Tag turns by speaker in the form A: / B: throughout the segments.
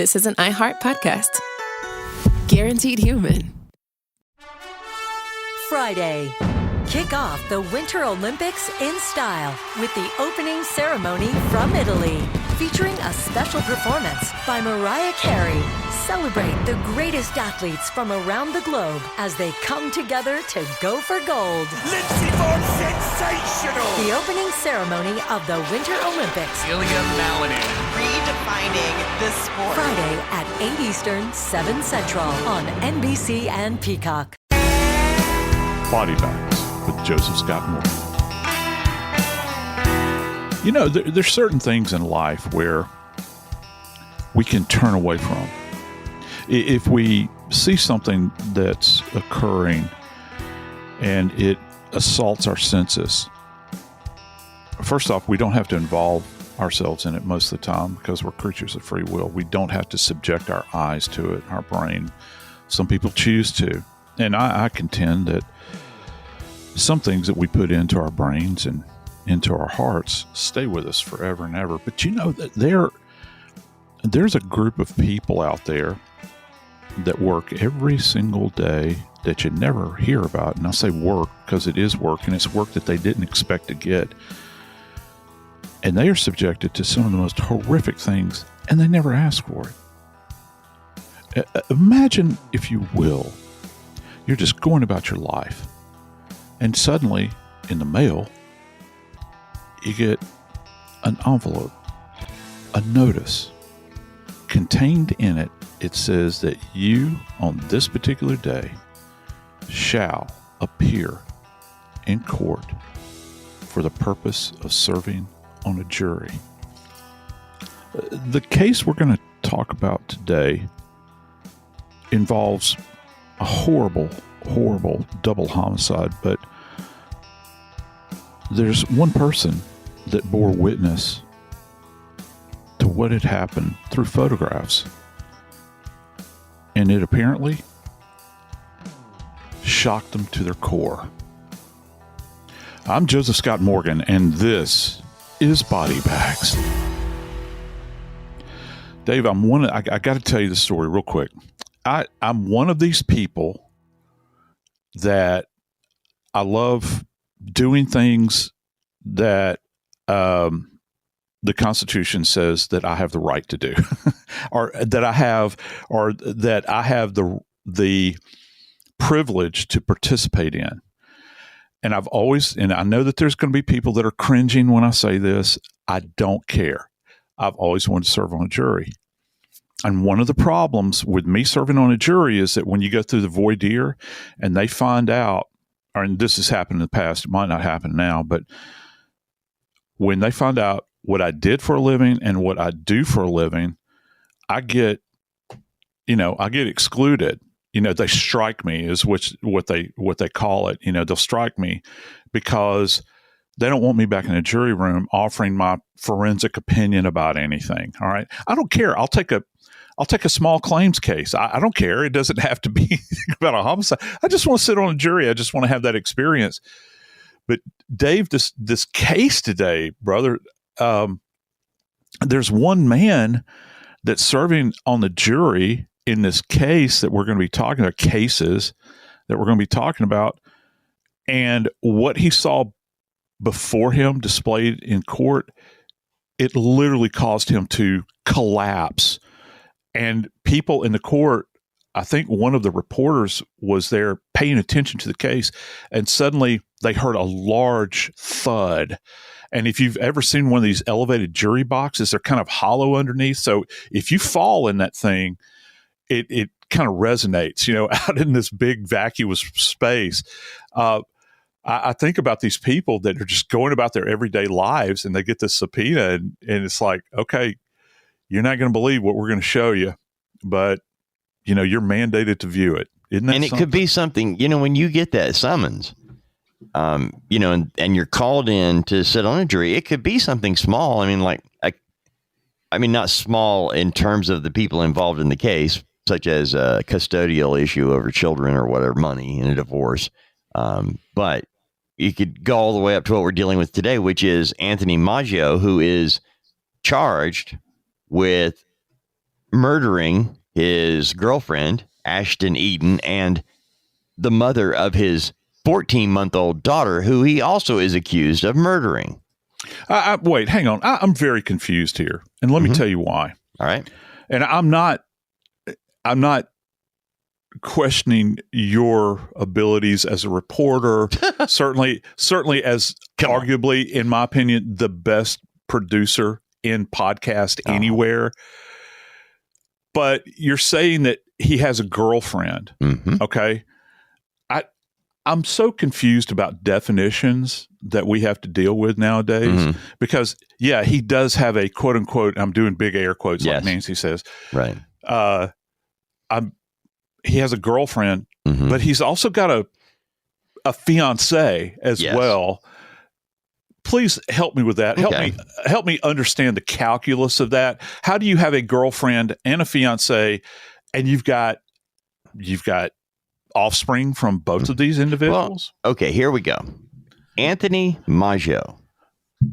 A: this is an iHeart podcast. Guaranteed human.
B: Friday. Kick off the Winter Olympics in style with the opening ceremony from Italy, featuring a special performance by Mariah Carey. Celebrate the greatest athletes from around the globe as they come together to go for gold.
C: Lindsey Vonn, sensational!
B: The opening ceremony of the Winter Olympics.
C: Ilya Malinin.
D: Redefining the sport.
B: Friday at 8 Eastern, 7 Central on NBC and Peacock.
E: Body Bags with Joseph Scott Morgan. You know, there's certain things in life where we can turn away from. If we see something that's occurring and it assaults our senses, first off, we don't have to involve ourselves in it most of the time because we're creatures of free will. We don't have to subject our eyes to it, our brain. Some people choose to. And I contend that some things that we put into our brains and into our hearts stay with us forever and ever. But you know that there's a group of people out there that work every single day that you never hear about. And I say work because it is work, and it's work that they didn't expect to get. And they are subjected to some of the most horrific things, and they never ask for it. Imagine, if you will, you're just going about your life, and suddenly in the mail, you get an envelope, a notice. Contained in it, it says that you, on this particular day, shall appear in court for the purpose of serving on a jury. The case we're going to talk about today involves a horrible, horrible double homicide, but there's one person that bore witness to what had happened through photographs. And it apparently shocked them to their core. I'm Joseph Scott Morgan, and this is Body Bags. Dave, I got to tell you the story real quick. I'm one of these people that I love doing things that the Constitution says that I have the right to do, or that I have the privilege to participate in. And and I know that there's going to be people that are cringing when I say this. I don't care. I've always wanted to serve on a jury. And one of the problems with me serving on a jury is that when you go through the voir dire and they find out, and this has happened in the past, it might not happen now, but when they find out what I did for a living and what I do for a living, I get excluded. They strike me is what they call it. They'll strike me because they don't want me back in the jury room offering my forensic opinion about anything. All right. I don't care. I'll take a small claims case. I don't care. It doesn't have to be about a homicide. I just want to sit on a jury. I just want to have that experience. But Dave, this case today, brother, there's one man that's serving on the jury in this case that we're going to be talking about, cases that we're going to be talking about, and what he saw before him displayed in court, it literally caused him to collapse. And people in the court, I think one of the reporters was there paying attention to the case, and suddenly they heard a large thud. And if you've ever seen one of these elevated jury boxes, they're kind of hollow underneath. So if you fall in that thing, it kind of resonates, out in this big vacuous space. I think about these people that are just going about their everyday lives, and they get this subpoena, and it's like, okay, you're not going to believe what we're going to show you, but you're mandated to view it. Isn't that? And it
F: could be something, when you get that summons, and you're called in to sit on a jury, it could be something small. Not small in terms of the people involved in the case, such as a custodial issue over children or whatever, money in a divorce. But you could go all the way up to what we're dealing with today, which is Anthony Maggio, who is charged with murdering his girlfriend, Ashtin Eaton, and the mother of his 14-month-old daughter, who he also is accused of murdering.
E: Wait, hang on. I'm very confused here, and let me tell you why.
F: All right.
E: And I'm not questioning your abilities as a reporter. certainly as arguably, in my opinion, the best producer in podcast anywhere. But you're saying that he has a girlfriend. Okay. I'm so confused about definitions that we have to deal with nowadays because, he does have a quote unquote, I'm doing big air quotes like Nancy says.
F: Right.
E: He has a girlfriend, but he's also got a fiancé as well. Please help me with that. Help me understand the calculus of that. How do you have a girlfriend and a fiancé, and you've got offspring from both of these individuals?
F: Well, okay, here we go. Anthony Maggio.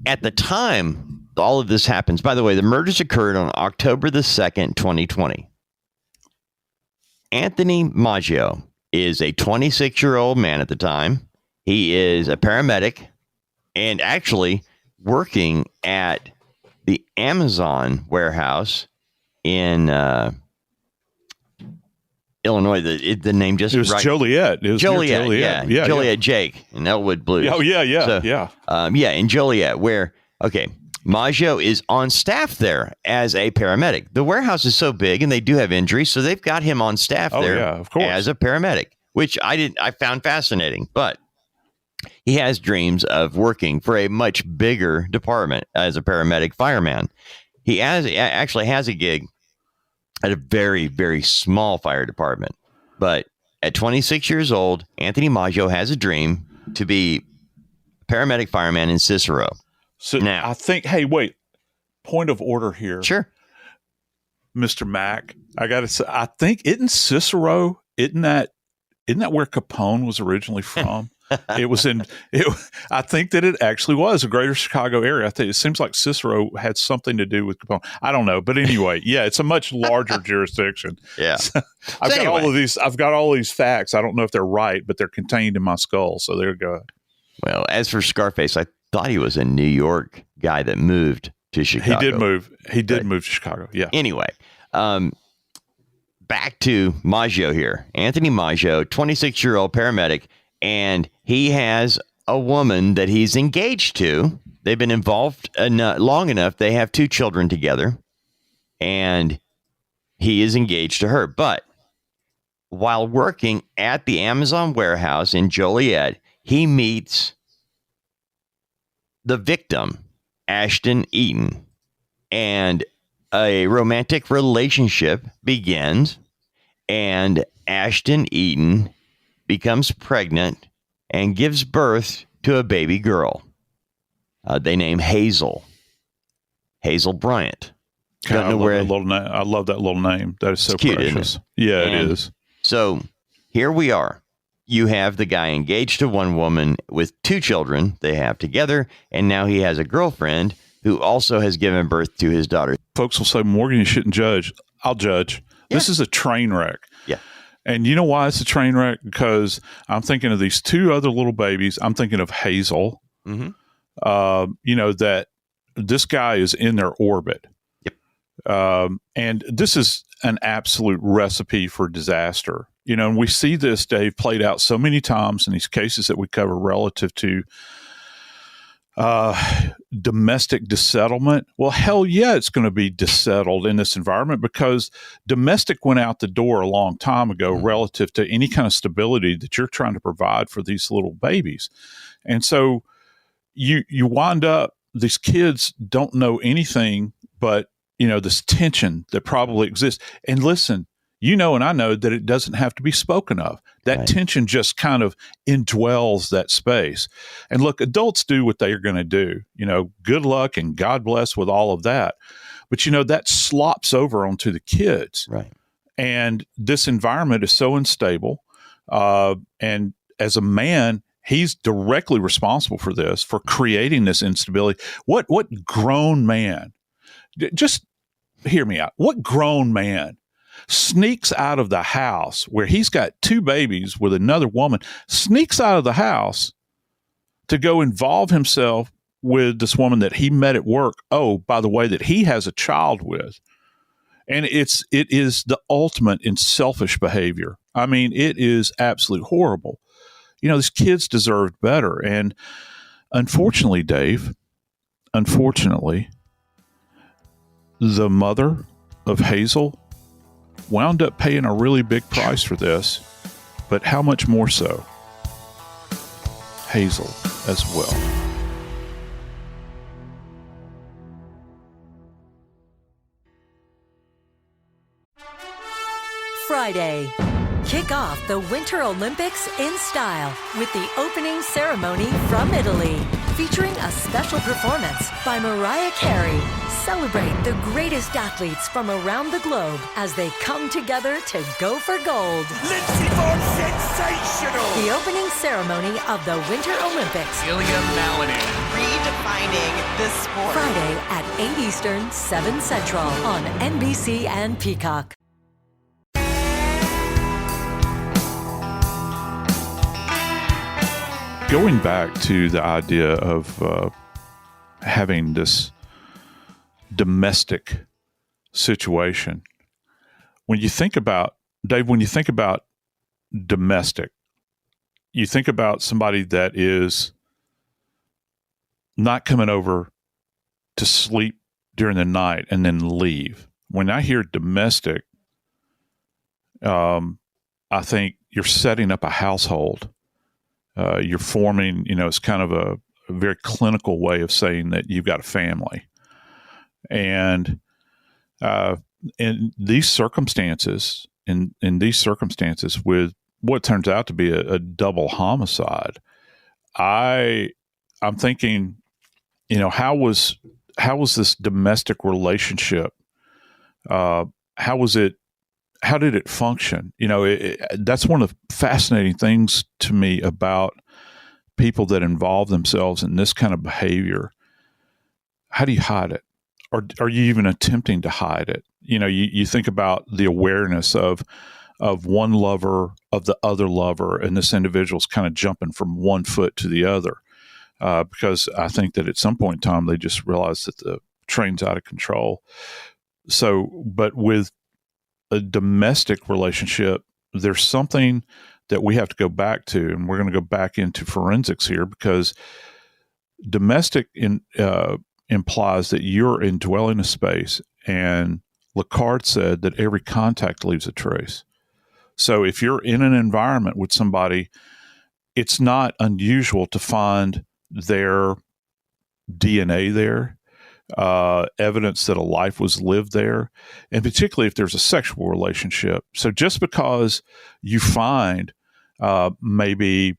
F: At the time all of this happens, by the way, the murders occurred on October the 2nd, 2020. Anthony Maggio is a 26-year-old man at the time. He is a paramedic and actually working at the Amazon warehouse in Illinois. The name just...
E: It was Joliet. It was
F: Joliet. Joliet Jake in Elwood Blues.
E: Oh, yeah.
F: In Joliet, where, Maggio is on staff there as a paramedic. The warehouse is so big and they do have injuries, so they've got him on staff there
E: of course,
F: as a paramedic, which I found fascinating. But he has dreams of working for a much bigger department as a paramedic fireman. He actually has a gig at a very, very small fire department. But at 26 years old, Anthony Maggio has a dream to be a paramedic fireman in Cicero.
E: So now, I think, point of order here.
F: Sure.
E: Mr. Mack, I got to say, I think, isn't Cicero, isn't that where Capone was originally from? I think that it actually was a greater Chicago area. I think it seems like Cicero had something to do with Capone. I don't know. But anyway, it's a much larger jurisdiction.
F: Yeah.
E: So I've got all these facts. I don't know if they're right, but they're contained in my skull. So there you go.
F: Well, as for Scarface, I thought he was a New York guy that moved to Chicago.
E: He did move to Chicago. Yeah.
F: Anyway, back to Maggio here. Anthony Maggio, 26-year-old paramedic, and he has a woman that he's engaged to. They've been involved long enough. They have 2 children together, and he is engaged to her. But while working at the Amazon warehouse in Joliet, he meets the victim, Ashtin Eaton, and a romantic relationship begins, and Ashtin Eaton becomes pregnant and gives birth to a baby girl. They name Hazel Bryant.
E: I love that little name. That is so
F: cute,
E: precious.
F: Isn't it?
E: Yeah, it is.
F: So here we are. You have the guy engaged to one woman with 2 children they have together, and now he has a girlfriend who also has given birth to his daughter.
E: Folks will say, Morgan, you shouldn't judge. I'll judge. Yeah. This is a train wreck.
F: Yeah.
E: And you know why it's a train wreck? Because I'm thinking of these 2 other little babies. I'm thinking of Hazel. That this guy is in their orbit.
F: Yep.
E: And this is an absolute recipe for disaster. And we see this, Dave, played out so many times in these cases that we cover relative to domestic dissettlement. Well, hell yeah, it's going to be dissettled in this environment because domestic went out the door a long time ago relative to any kind of stability that you're trying to provide for these little babies. And so you wind up, these kids don't know anything but, this tension that probably exists. And listen, and I know that it doesn't have to be spoken of. That tension just kind of indwells that space. And look, adults do what they are going to do. Good luck and God bless with all of that. But, that slops over onto the kids.
F: Right.
E: And this environment is so unstable. And as a man, he's directly responsible for this, for creating this instability. What grown man, just hear me out. What grown man sneaks out of the house where he's got 2 babies with another woman, sneaks out of the house to go involve himself with this woman that he met at work? Oh, by the way, that he has a child with. And it is the ultimate in selfish behavior. I mean, it is absolutely horrible. You know, these kids deserved better. And unfortunately, Dave, the mother of Hazel wound up paying a really big price for this. But how much more so? Hazel as well.
B: Friday. Kick off the Winter Olympics in style with the opening ceremony from Italy, featuring a special performance by Mariah Carey. Celebrate the greatest athletes from around the globe as they come together to go for gold.
C: Lindsey Vonn, sensational!
B: The opening ceremony of the Winter Olympics.
C: Ilya Malinin.
D: Redefining this sport.
B: Friday at 8 Eastern, 7 Central on NBC and Peacock.
E: Going back to the idea of having this domestic situation, when you think about, Dave, when you think about domestic, you think about somebody that is not coming over to sleep during the night and then leave. When I hear domestic, I think you're setting up a household. You're forming, it's kind of a very clinical way of saying that you've got a family. And in these circumstances, with what turns out to be a double homicide, I'm thinking, how was this domestic relationship? How did it function? That's one of the fascinating things to me about people that involve themselves in this kind of behavior. How do you hide it? Or are you even attempting to hide it? You think about the awareness of one lover, of the other lover, and this individual's kind of jumping from one foot to the other. Because I think that at some point in time, they just realized that the train's out of control. So, but with a domestic relationship, there's something that we have to go back to, and we're going to go back into forensics here, because domestic implies that you're indwelling a space, and Lacard said that every contact leaves a trace. So if you're in an environment with somebody, it's not unusual to find their DNA there, evidence that a life was lived there, and particularly if there's a sexual relationship. So just because you find maybe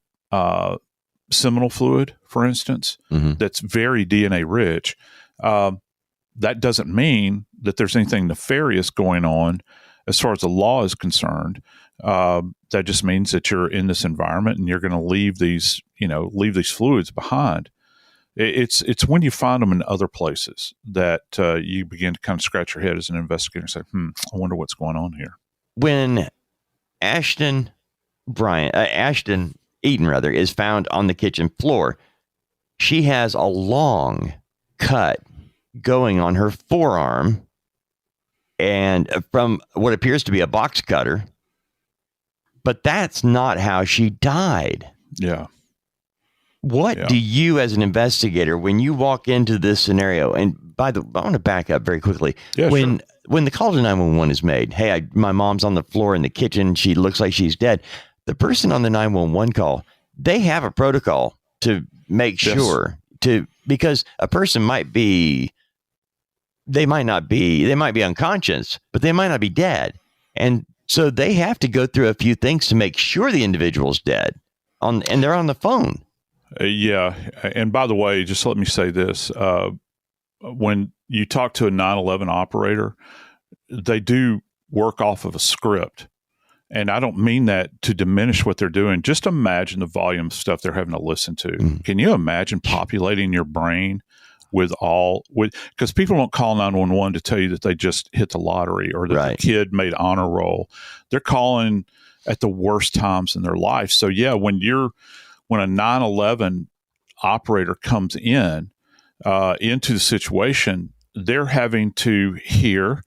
E: seminal fluid, for instance, that's very DNA rich, that doesn't mean that there's anything nefarious going on as far as the law is concerned. That just means that you're in this environment and you're going to leave these fluids behind. It's when you find them in other places that you begin to kind of scratch your head as an investigator and say, I wonder what's going on here.
F: When Ashtin Eaton is found on the kitchen floor, she has a long cut going on her forearm, and from what appears to be a box cutter, but that's not how she died.
E: Yeah.
F: What do you, as an investigator, when you walk into this scenario, and I want to back up very quickly.
E: Yeah,
F: when the call to 911 is made, hey, my mom's on the floor in the kitchen, she looks like she's dead. The person on the 911 call, they have a protocol to make sure because a person might be unconscious, but they might not be dead. And so they have to go through a few things to make sure the individual's dead and they're on the phone.
E: Yeah. And by the way, just let me say this. When you talk to a 911 operator, they do work off of a script. And I don't mean that to diminish what they're doing. Just imagine the volume of stuff they're having to listen to. Can you imagine populating your brain because people don't call 911 to tell you that they just hit the lottery or that the kid made honor roll. They're calling at the worst times in their life. So yeah, when a 911 operator comes into the situation, they're having to hear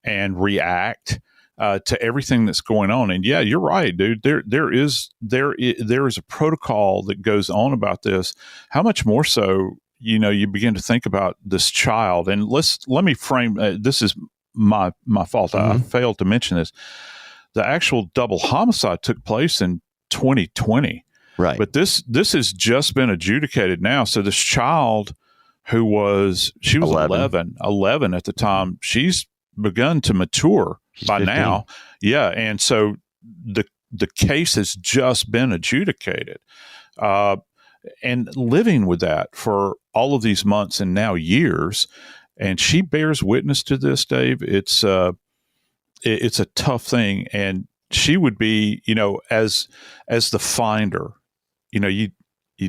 E: and react to everything that's going on. And yeah, you're right, dude. There is a protocol that goes on about this. How much more so, you begin to think about this child. And let me frame. This is my fault. I failed to mention this. The actual double homicide took place in 2020.
F: Right.
E: But this has just been adjudicated now. So this child she was 11 at the time. She's begun to mature. She's by 15. Now. Yeah. And so the case has just been adjudicated. And living with that for all of these months and now years. And she bears witness to this, Dave. It's a tough thing. And she would be, as the finder, you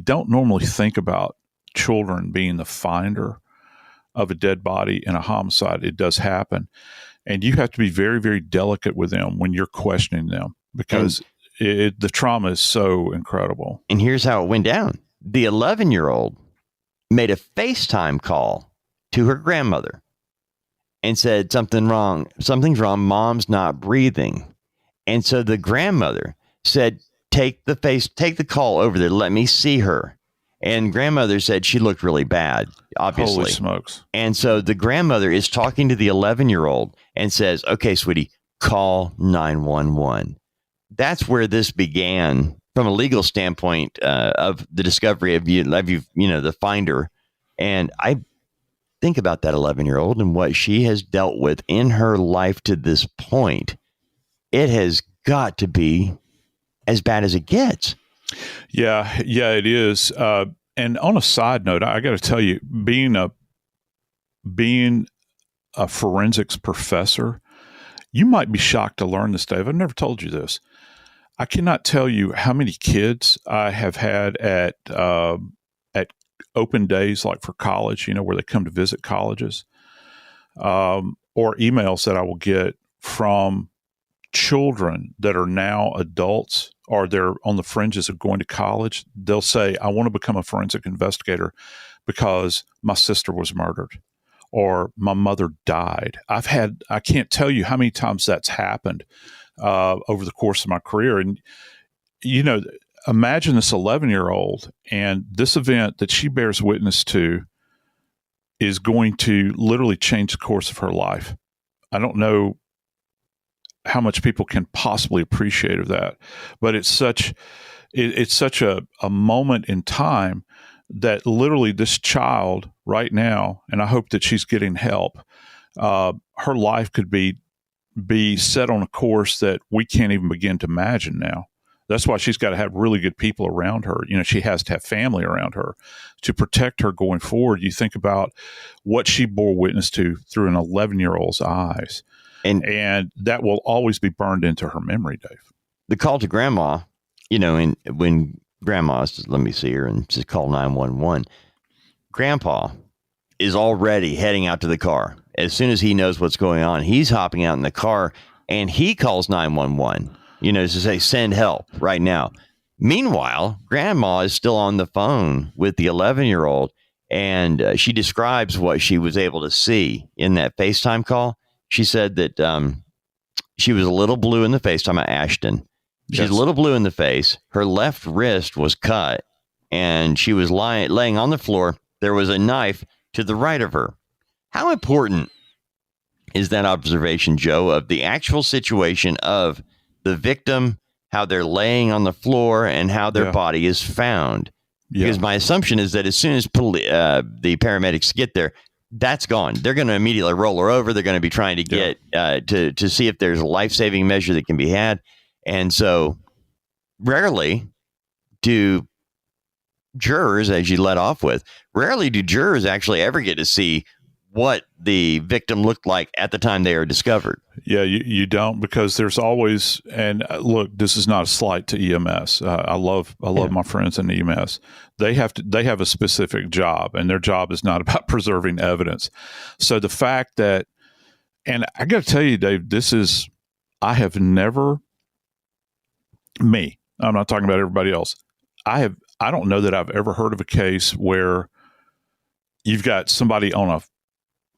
E: don't normally think about children being the finder of a dead body in a homicide. It does happen. And you have to be very, very delicate with them when you're questioning them because the trauma is so incredible. And
F: here's how it went down. The 11-year-old made a FaceTime call to her grandmother and said, something's wrong, mom's not breathing. And so the grandmother said, take the call over there, let me see her. And grandmother said she looked really bad, obviously.
E: Holy smokes.
F: And so the grandmother is talking to the 11-year-old and says, okay, sweetie, call 911. That's where this began from a legal standpoint of the discovery of the finder. And I think about that 11-year-old and what she has dealt with in her life to this point. It has got to be as bad as it gets.
E: Yeah, it is. And on a side note, I got to tell you, being a forensics professor, you might be shocked to learn this, Dave. I've never told you this. I cannot tell you how many kids I have had at open days, like for college, where they come to visit colleges, or emails that I will get from children that are now adults or they're on the fringes of going to college. They'll say, I want to become a forensic investigator because my sister was murdered or my mother died. I can't tell you how many times that's happened over the course of my career. And, imagine this 11-year-old and this event that she bears witness to is going to literally change the course of her life. I don't know how much people can possibly appreciate of that, but it's such a moment in time that literally this child right now, and I hope that she's getting help, her life could be set on a course that we can't even begin to imagine now. That's why she's got to have really good people around her. She has to have family around her to protect her going forward. You think about what she bore witness to through an 11-year-old's eyes. And that will always be burned into her memory, Dave.
F: The call to grandma, and when grandma says, let me see her, and just call 911, grandpa is already heading out to the car. As soon as he knows what's going on, he's hopping out in the car and he calls 911, to say, send help right now. Meanwhile, grandma is still on the phone with the 11-year-old and she describes what she was able to see in that FaceTime call. She said that she was a little blue in the face, talking about Ashtin. She's a little blue in the face. Her left wrist was cut and she was laying on the floor. There was a knife to the right of her. How important is that observation, Joe, of the actual situation of the victim, how they're laying on the floor and how their body is found? Because my assumption is that as soon as the paramedics get there, that's gone. They're going to immediately roll her over. They're going to be trying to get to see if there's a life-saving measure that can be had. And so rarely do jurors, as you let off with, rarely do jurors actually ever get to see what the victim looked like at the time they were discovered.
E: Yeah, you don't, because there's always, and look, this is not a slight to EMS. I love my friends in EMS. They have a specific job, and their job is not about preserving evidence. So the fact that, and I got to tell you, Dave, I have never, I'm not talking about everybody else. I don't know that I've ever heard of a case where you've got somebody on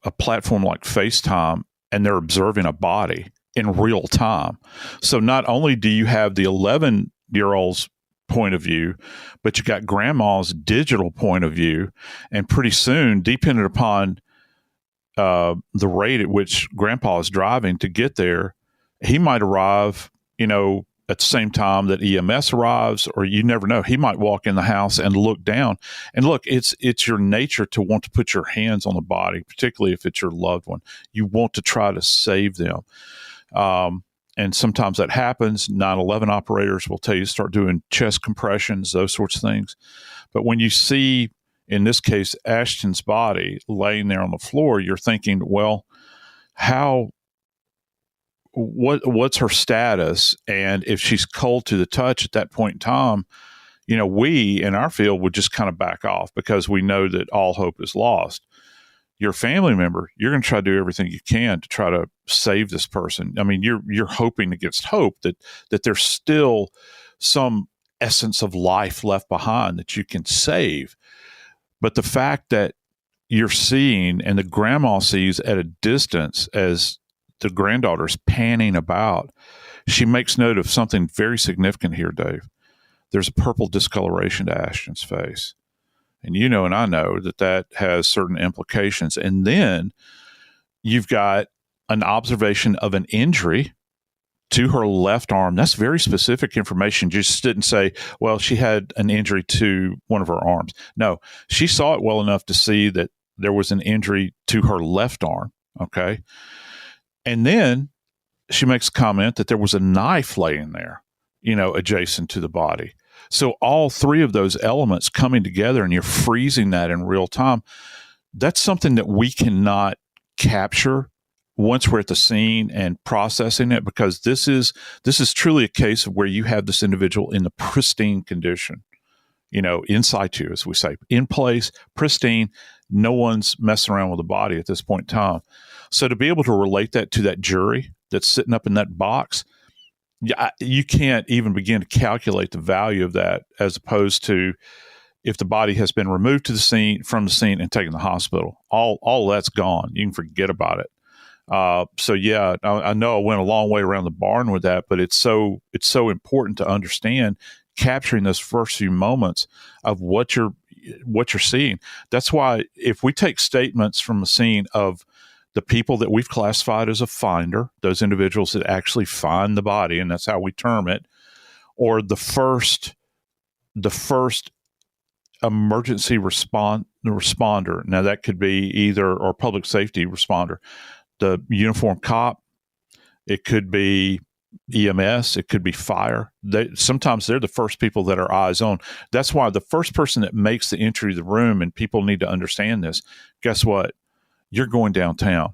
E: a platform like FaceTime and they're observing a body in real time. So not only do you have the 11-year-old's point of view, but you got grandma's digital point of view. And pretty soon, depending upon the rate at which grandpa is driving to get there, he might arrive, at the same time that EMS arrives, or you never know. He might walk in the house and look down. And look, it's your nature to want to put your hands on the body, particularly if it's your loved one. You want to try to save them. And sometimes that happens. 9/11 operators will tell you to start doing chest compressions, those sorts of things. But when you see, in this case, Ashton's body laying there on the floor, you're thinking, well, what's her status? And if she's cold to the touch at that point in time, we in our field would just kind of back off, because we know that all hope is lost. Your family member, you're going to try to do everything you can to try to save this person. I mean, you're hoping against hope that there's still some essence of life left behind that you can save. But the fact that you're seeing, and the grandma sees at a distance as the granddaughter's panning about, she makes note of something very significant here, Dave. There's a purple discoloration to Ashton's face. And and I know that has certain implications. And then you've got an observation of an injury to her left arm. That's very specific information. Just didn't say, well, she had an injury to one of her arms. No, she saw it well enough to see that there was an injury to her left arm. Okay. And then she makes a comment that there was a knife laying there, adjacent to the body. So all three of those elements coming together, and you're freezing that in real time, that's something that we cannot capture once we're at the scene and processing it, because this is truly a case of where you have this individual in the pristine condition, in situ, as we say, in place, pristine. No one's messing around with the body at this point in time. So to be able to relate that to that jury that's sitting up in that box, you can't even begin to calculate the value of that, as opposed to if the body has been removed from the scene and taken to the hospital. All that's gone. You can forget about it. So yeah, I know I went a long way around the barn with that, but it's so important to understand capturing those first few moments of what you're seeing. That's why if we take statements from a scene of the people that we've classified as a finder, those individuals that actually find the body, and that's how we term it, or the first emergency responder. Now that could be or public safety responder, the uniformed cop, it could be EMS, it could be fire. Sometimes they're the first people that are eyes on. That's why the first person that makes the entry to the room, and people need to understand this, guess what? You're going downtown.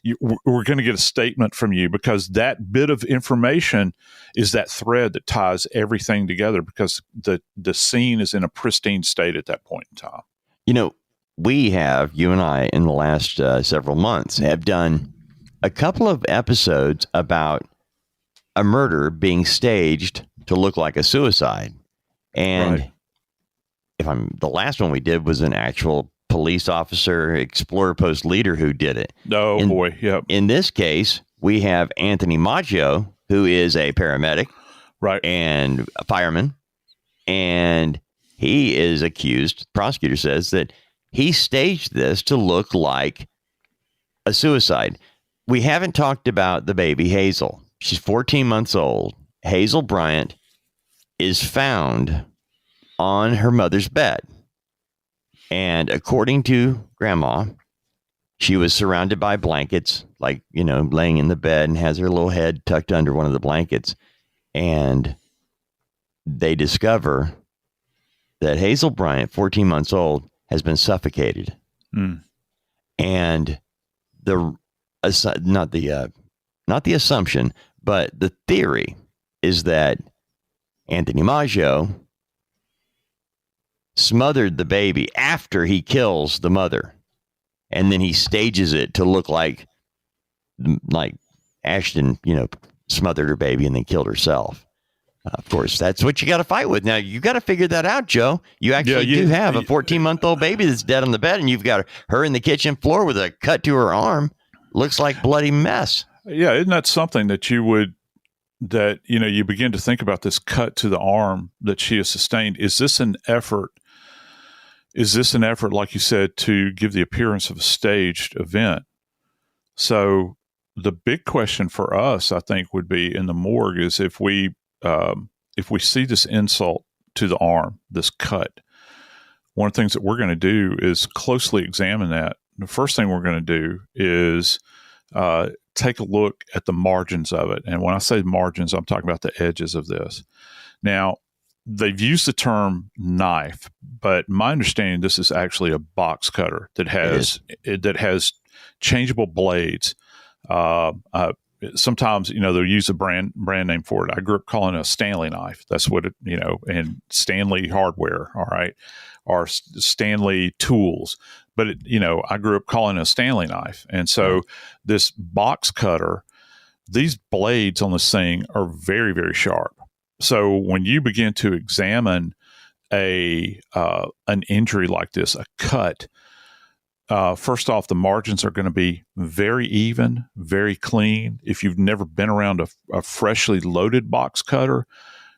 E: We're going to get a statement from you, because that bit of information is that thread that ties everything together, because the scene is in a pristine state at that point in time.
F: You and I, in the last several months, have done a couple of episodes about a murder being staged to look like a suicide. And right. The last one we did was an actual police officer, Explorer Post leader who did it.
E: Oh, boy. Yep.
F: In this case, we have Anthony Maggio, who is a paramedic,
E: right,
F: and a fireman. And he is accused, the prosecutor says, that he staged this to look like a suicide. We haven't talked about the baby, Hazel. She's 14 months old. Hazel Bryant is found on her mother's bed. And according to Grandma, she was surrounded by blankets, like, laying in the bed, and has her little head tucked under one of the blankets. And they discover that Hazel Bryant, 14 months old, has been suffocated. And not the assumption, but the theory is that Anthony Maggio smothered the baby after he kills the mother, and then he stages it to look like Ashtin, smothered her baby and then killed herself. Of course, that's what you got to fight with. Now, you got to figure that out, Joe. You actually do have a 14-month-old baby that's dead on the bed, and you've got her in the kitchen floor with a cut to her arm. Looks like bloody mess.
E: Yeah, isn't that something that you begin to think about this cut to the arm that she has sustained? Is this an effort, like you said, to give the appearance of a staged event? So the big question for us, I think, would be in the morgue is if we see this insult to the arm, this cut, one of the things that we're going to do is closely examine that. The first thing we're going to do is take a look at the margins of it. And when I say margins, I'm talking about the edges of this. Now, they've used the term knife, but my understanding, this is actually a box cutter that has changeable blades. Sometimes, they'll use a brand name for it. I grew up calling it a Stanley knife. That's what it, and Stanley hardware, all right, or Stanley tools. But, I grew up calling it a Stanley knife. And so this box cutter, these blades on this thing are very, very sharp. So when you begin to examine an injury like this, a cut, first off, the margins are going to be very even, very clean. If you've never been around a freshly loaded box cutter,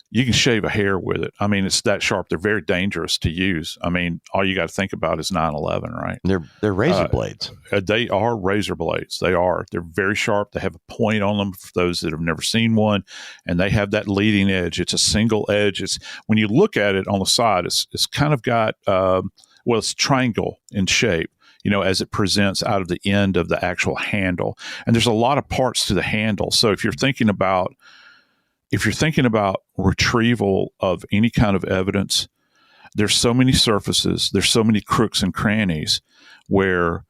E: you can shave a hair with it. I mean, it's that sharp. They're very dangerous to use. I mean, all you got to think about is 9/11, right?
F: They're razor blades.
E: They are razor blades. They are. They're very sharp. They have a point on them for those that have never seen one, and they have that leading edge. It's a single edge. It's when you look at it on the side, it's kind of got it's triangle in shape, as it presents out of the end of the actual handle. And there's a lot of parts to the handle. So if you're thinking about retrieval of any kind of evidence, there's so many surfaces, there's so many crooks and crannies where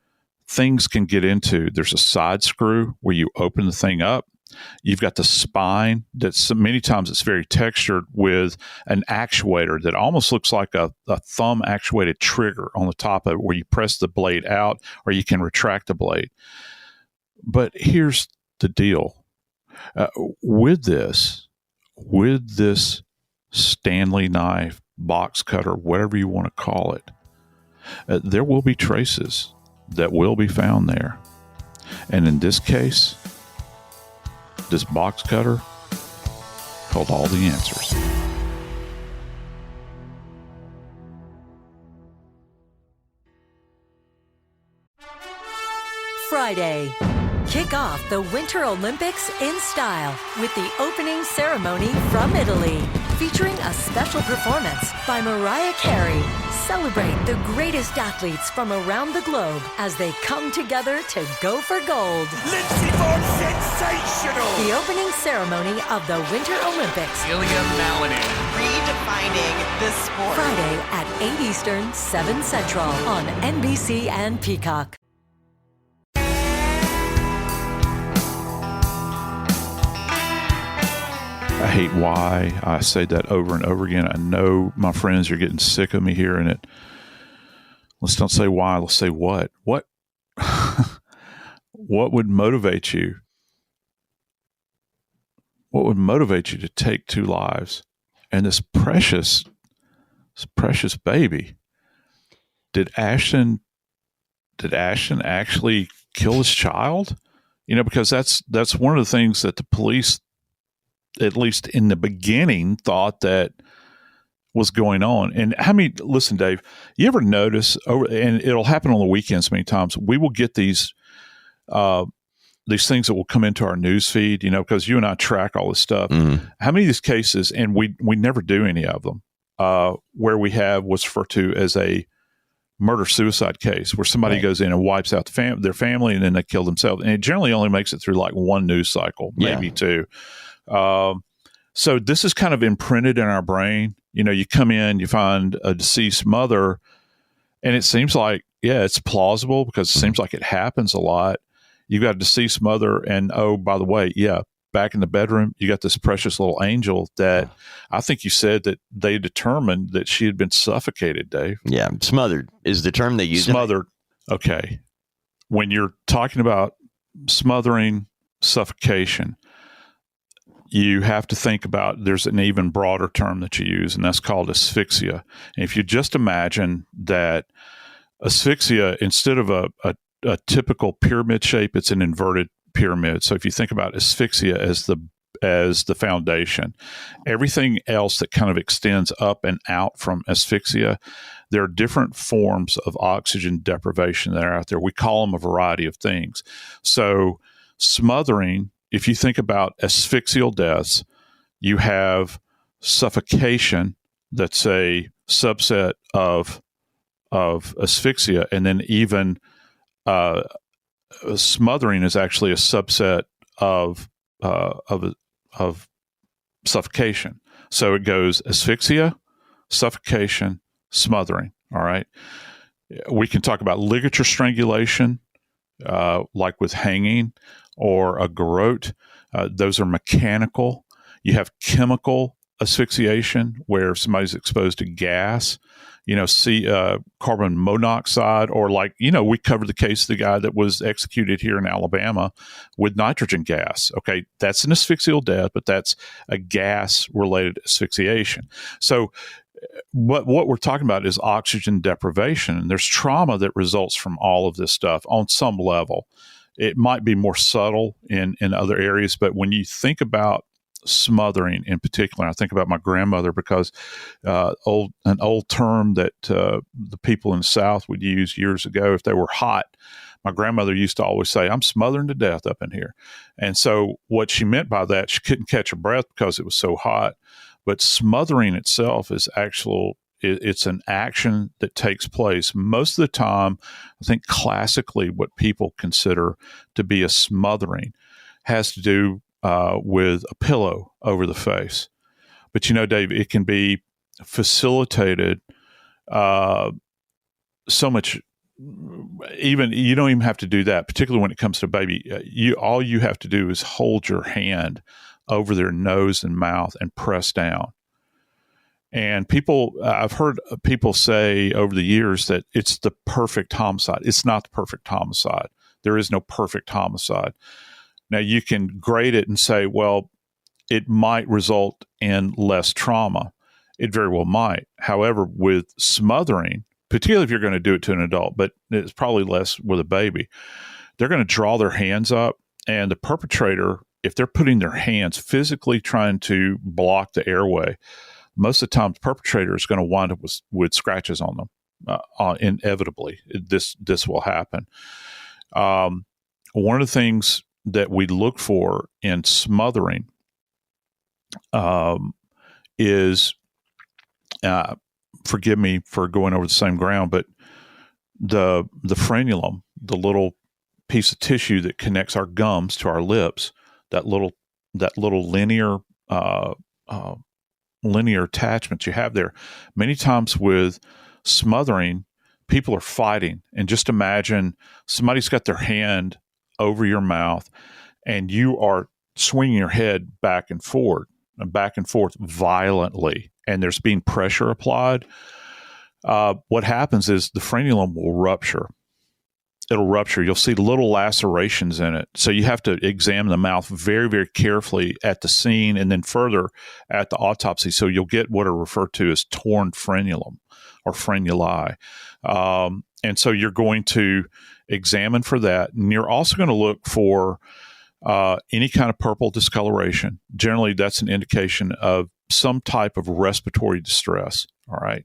E: things can get into. There's a side screw where you open the thing up. You've got the spine that's many times it's very textured with an actuator that almost looks like a thumb actuated trigger on the top of it where you press the blade out or you can retract the blade. But here's the deal. With this Stanley knife, box cutter, whatever you want to call it, there will be traces that will be found there. And in this case, this box cutter held all the answers.
B: Friday. Kick off the Winter Olympics in style with the opening ceremony from Italy, featuring a special performance by Mariah Carey. Celebrate the greatest athletes from around the globe as they come together to go for gold.
C: Lindsey Vonn, sensational!
B: The opening ceremony of the Winter Olympics.
C: Ilya Malinin.
D: Redefining the sport.
B: Friday at 8 Eastern, 7 Central on NBC and Peacock.
E: I hate why I say that over and over again. I know my friends are getting sick of me hearing it. Let's don't say why. Let's say what. What would motivate you? What would motivate you to take two lives? And this precious baby. Did Ashtin actually kill his child? Because that's one of the things that the police, at least in the beginning, thought that was going on. And listen, Dave, you ever notice and it'll happen on the weekends many times, we will get these things that will come into our news feed, because you and I track all this stuff. Mm-hmm. How many of these cases, and we never do any of them, where we have what's referred to as a murder-suicide case, where somebody goes in and wipes out their family and then they kill themselves. And it generally only makes it through like one news cycle, maybe two. So this is kind of imprinted in our brain. You come in, you find a deceased mother, and it seems like yeah, it's plausible because it seems like it happens a lot. You've got a deceased mother, and oh, by the way, yeah, back in the bedroom, you got this precious little angel that I think you said that they determined that she had been suffocated, Dave.
F: Yeah, smothered is the term they use.
E: Smothered. Okay. When you're talking about smothering, suffocation, you have to think about there's an even broader term that you use, and that's called asphyxia. And if you just imagine that asphyxia, instead of a typical pyramid shape, it's an inverted pyramid. So if you think about asphyxia as the foundation, everything else that kind of extends up and out from asphyxia, there are different forms of oxygen deprivation that are out there. We call them a variety of things. So smothering, if you think about asphyxial deaths, you have suffocation, that's a subset of asphyxia, and then even smothering is actually a subset of suffocation. So it goes asphyxia, suffocation, smothering. All right. We can talk about ligature strangulation, like with hanging, or a garrote. Those are mechanical. You have chemical asphyxiation, where somebody's exposed to gas, carbon monoxide, or we covered the case of the guy that was executed here in Alabama with nitrogen gas. Okay. That's an asphyxial death, but that's a gas related asphyxiation. So what we're talking about is oxygen deprivation, and there's trauma that results from all of this stuff on some level. It might be more subtle in other areas, but when you think about smothering in particular, I think about my grandmother, because an old term that the people in the South would use years ago if they were hot. My grandmother used to always say, "I'm smothering to death up in here." And so what she meant by that, she couldn't catch her breath because it was so hot. But smothering itself is it's an action that takes place most of the time. I think classically what people consider to be a smothering has to do with a pillow over the face. But Dave, it can be facilitated so much. Even you don't even have to do that, particularly when it comes to a baby. All you have to do is hold your hand over their nose and mouth and press down. And I've heard people say over the years that it's the perfect homicide. It's not the perfect homicide. There is no perfect homicide. Now, you can grade it and say, well, it might result in less trauma. It very well might. However, with smothering, particularly if you're going to do it to an adult, but it's probably less with a baby, they're going to draw their hands up, and the perpetrator, if they're putting their hands physically trying to block the airway, most of the time the perpetrator is going to wind up with scratches on them. Inevitably, this will happen. One of the things that we look for in smothering is, forgive me for going over the same ground, but the frenulum, the little piece of tissue that connects our gums to our lips, that little linear attachment you have there. Many times with smothering, people are fighting, and just imagine somebody's got their hand over your mouth, and you are swinging your head back and forth violently, and there's being pressure applied. What happens is the frenulum will rupture. It'll rupture. You'll see little lacerations in it. So you have to examine the mouth very, very carefully at the scene and then further at the autopsy. So you'll get what are referred to as torn frenulum or frenuli. And so you're going to examine for that. And you're also going to look for any kind of purple discoloration. Generally, that's an indication of some type of respiratory distress. All right.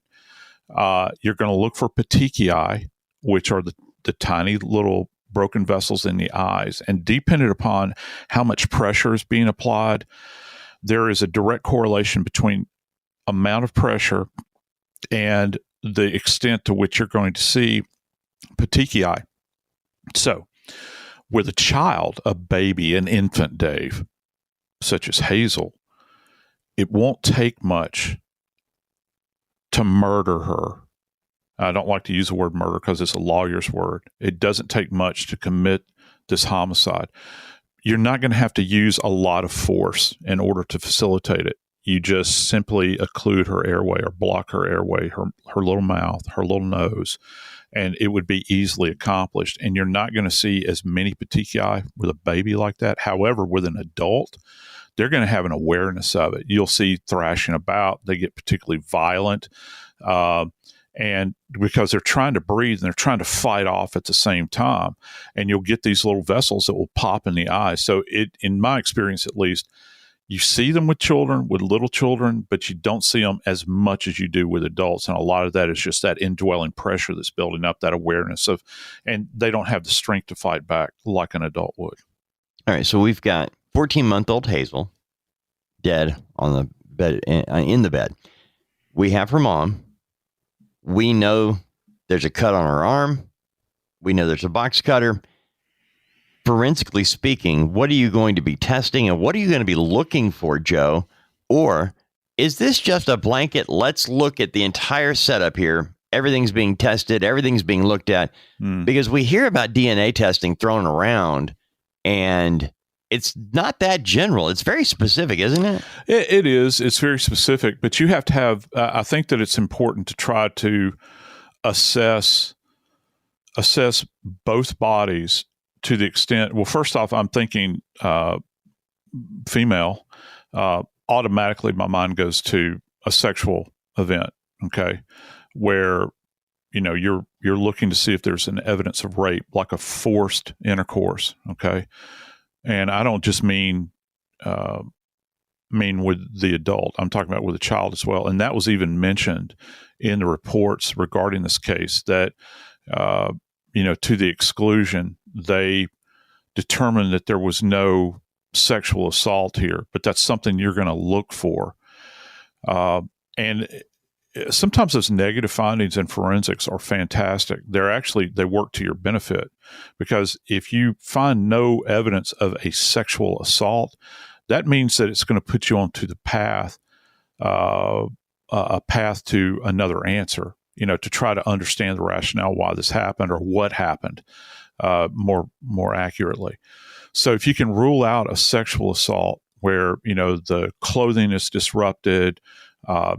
E: You're going to look for petechiae, which are the tiny little broken vessels in the eyes. And dependent upon how much pressure is being applied, there is a direct correlation between amount of pressure and the extent to which you're going to see petechiae. So with a child, a baby, an infant, Dave, such as Hazel, it won't take much to murder her. I don't like to use the word murder because it's a lawyer's word. It doesn't take much to commit this homicide. You're not going to have to use a lot of force in order to facilitate it. You just simply occlude her airway or block her airway, her little mouth, her little nose, and it would be easily accomplished. And you're not going to see as many petechiae with a baby like that. However, with an adult, they're going to have an awareness of it. You'll see thrashing about. They get particularly violent. And because they're trying to breathe and they're trying to fight off at the same time, and you'll get these little vessels that will pop in the eye. So in my experience, at least, you see them with children, with little children, but you don't see them as much as you do with adults. And a lot of that is just that indwelling pressure that's building up, that awareness of, and they don't have the strength to fight back like an adult would.
F: All right. So we've got 14-month-old Hazel dead on the bed, in the bed. We have her mom. We know there's a cut on her arm. We know there's a box cutter. Forensically speaking, what are you going to be testing and what are you going to be looking for, Joe? Or is this just a blanket? Let's look at the entire setup here. Everything's being tested. Everything's being looked at because we hear about DNA testing thrown around and it's not that general. It's very specific, isn't it?
E: It is. It's very specific, but you have to have, I think that it's important to try to assess both bodies to the extent, well, first off, I'm thinking female, automatically my mind goes to a sexual event, okay, where, you're looking to see if there's an evidence of rape, like a forced intercourse, okay? And I don't just mean with the adult. I'm talking about with a child as well. And that was even mentioned in the reports regarding this case that, to the exclusion, they determined that there was no sexual assault here, but that's something you're going to look for. And sometimes those negative findings in forensics are fantastic. They work to your benefit, because if you find no evidence of a sexual assault, that means that it's going to put you onto the path, a path to another answer, to try to understand the rationale why this happened or what happened more accurately. So if you can rule out a sexual assault where, the clothing is disrupted,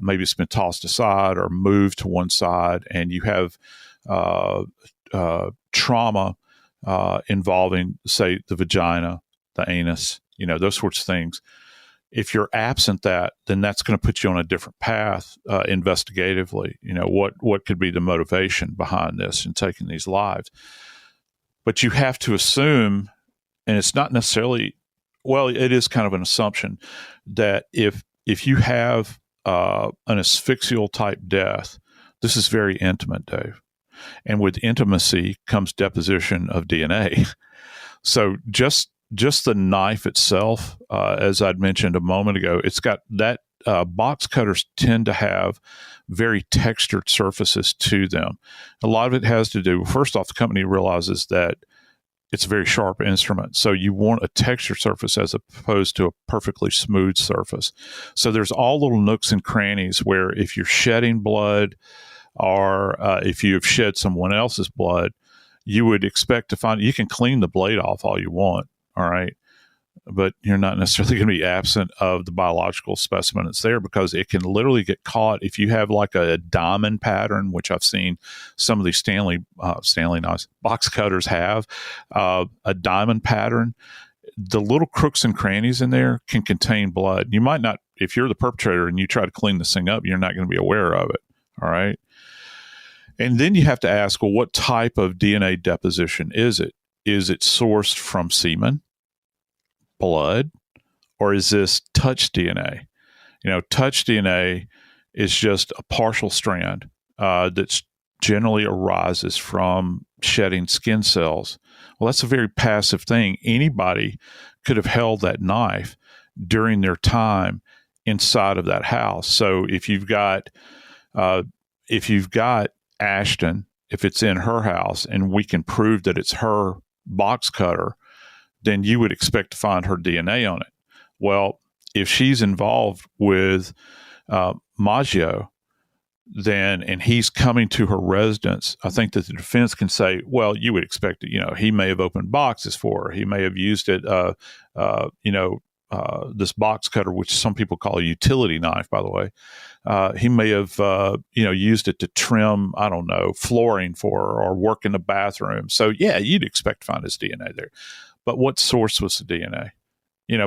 E: maybe it's been tossed aside or moved to one side, and you have trauma involving, say, the vagina, the anus, those sorts of things. If you're absent that, then that's going to put you on a different path investigatively. What could be the motivation behind this and taking these lives? But you have to assume, and it's not necessarily, well, it is kind of an assumption that if you have an asphyxial type death, this is very intimate, Dave. And with intimacy comes deposition of DNA. So just the knife itself, as I'd mentioned a moment ago, it's got that box cutters tend to have very textured surfaces to them. A lot of it has to do, first off, the company realizes that it's a very sharp instrument. So you want a textured surface as opposed to a perfectly smooth surface. So there's all little nooks and crannies where if you're shedding blood or if you have shed someone else's blood, you would expect to find, you can clean the blade off all you want, all right? But you're not necessarily going to be absent of the biological specimen that's there, because it can literally get caught if you have like a diamond pattern, which I've seen some of these Stanley knives, box cutters have a diamond pattern. The little crooks and crannies in there can contain blood. You might not, if you're the perpetrator and you try to clean this thing up, you're not going to be aware of it. All right. And then you have to ask, well, what type of DNA deposition is it? Is it sourced from semen, blood, or is this touch DNA? Touch DNA is just a partial strand that generally arises from shedding skin cells. Well, that's a very passive thing. Anybody could have held that knife during their time inside of that house. So if you've got Ashtin, if it's in her house and we can prove that it's her box cutter, then you would expect to find her DNA on it. Well, if she's involved with Maggio, then, and he's coming to her residence, I think that the defense can say, well, you would expect it. He may have opened boxes for her. He may have used it, this box cutter, which some people call a utility knife, by the way. He may have, used it to trim, I don't know, flooring for her or work in the bathroom. So, yeah, you'd expect to find his DNA there. But what source was the DNA?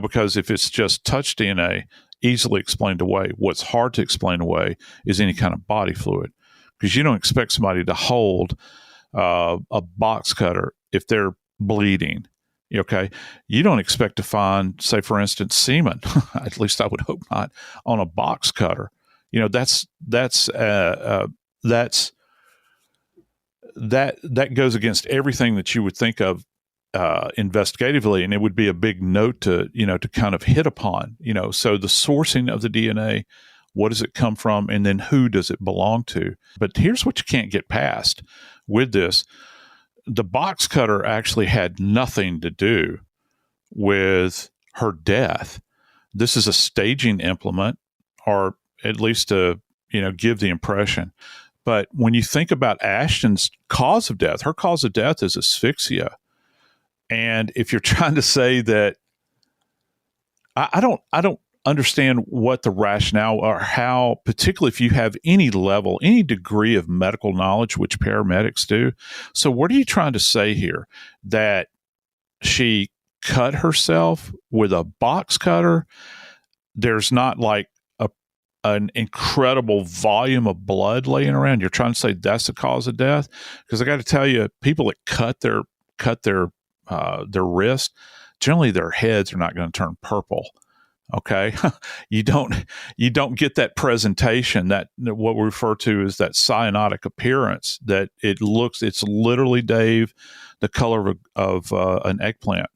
E: Because if it's just touch DNA, easily explained away. What's hard to explain away is any kind of body fluid, because you don't expect somebody to hold a box cutter if they're bleeding. Okay, you don't expect to find, say, for instance, semen. At least I would hope not on a box cutter. That goes against everything that you would think of investigatively, and it would be a big note to kind of hit upon. So the sourcing of the DNA, what does it come from, and then who does it belong to? But here's what you can't get past with this. The box cutter actually had nothing to do with her death. This is a staging implement, or at least to, give the impression. But when you think about Ashton's cause of death, her cause of death is asphyxia. And if you're trying to say that, I don't understand what the rationale, or how, particularly if you have any degree of medical knowledge, which paramedics do. So what are you trying to say here? That she cut herself with a box cutter? There's not like an incredible volume of blood laying around. You're trying to say that's the cause of death? Because I got to tell you, people that cut their wrist, generally their heads are not going to turn purple. Okay. You don't get that presentation, that what we refer to as that cyanotic appearance, that it's literally, Dave, the color of an eggplant.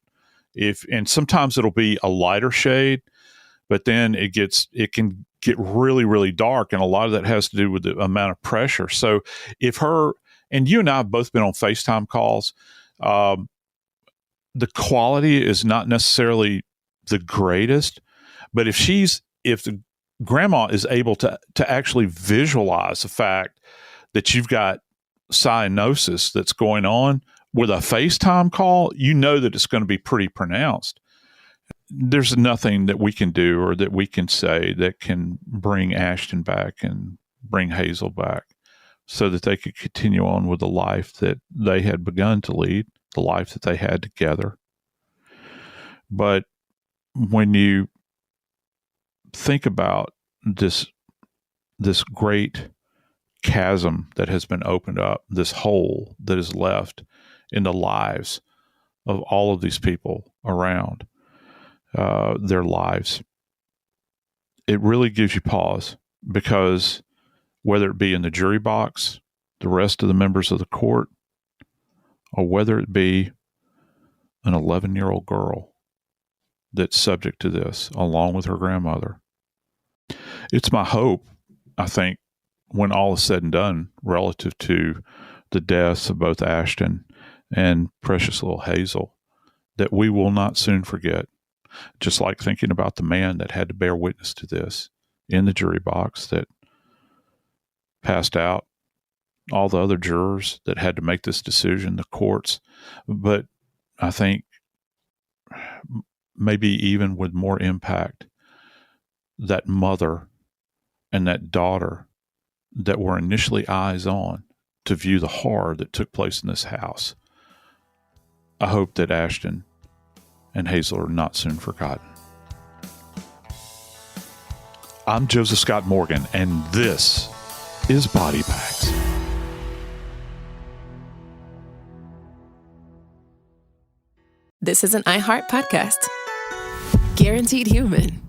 E: And sometimes it'll be a lighter shade, but then it can get really, really dark. And a lot of that has to do with the amount of pressure. So if her, and you and I have both been on FaceTime calls, the quality is not necessarily the greatest, but if the grandma is able to actually visualize the fact that you've got cyanosis that's going on with a FaceTime call, that it's going to be pretty pronounced. There's nothing that we can do or that we can say that can bring Ashtin back and bring Hazel back so that they could continue on with the life that they had begun to lead, the life that they had together. But when you think about this great chasm that has been opened up, this hole that is left in the lives of all of these people around their lives, it really gives you pause, because whether it be in the jury box, the rest of the members of the court, or whether it be an 11-year-old girl that's subject to this, along with her grandmother. It's my hope, I think, when all is said and done, relative to the deaths of both Ashtin and precious little Hazel, that we will not soon forget. Just like thinking about the man that had to bear witness to this in the jury box, that passed out, all the other jurors that had to make this decision, the courts. But I think maybe even with more impact, that mother and that daughter that were initially eyes on to view the horror that took place in this house. I hope that Ashtin and Hazel are not soon forgotten. I'm Joseph Scott Morgan, and this is Body Bags.
A: This is an iHeart podcast. Guaranteed human.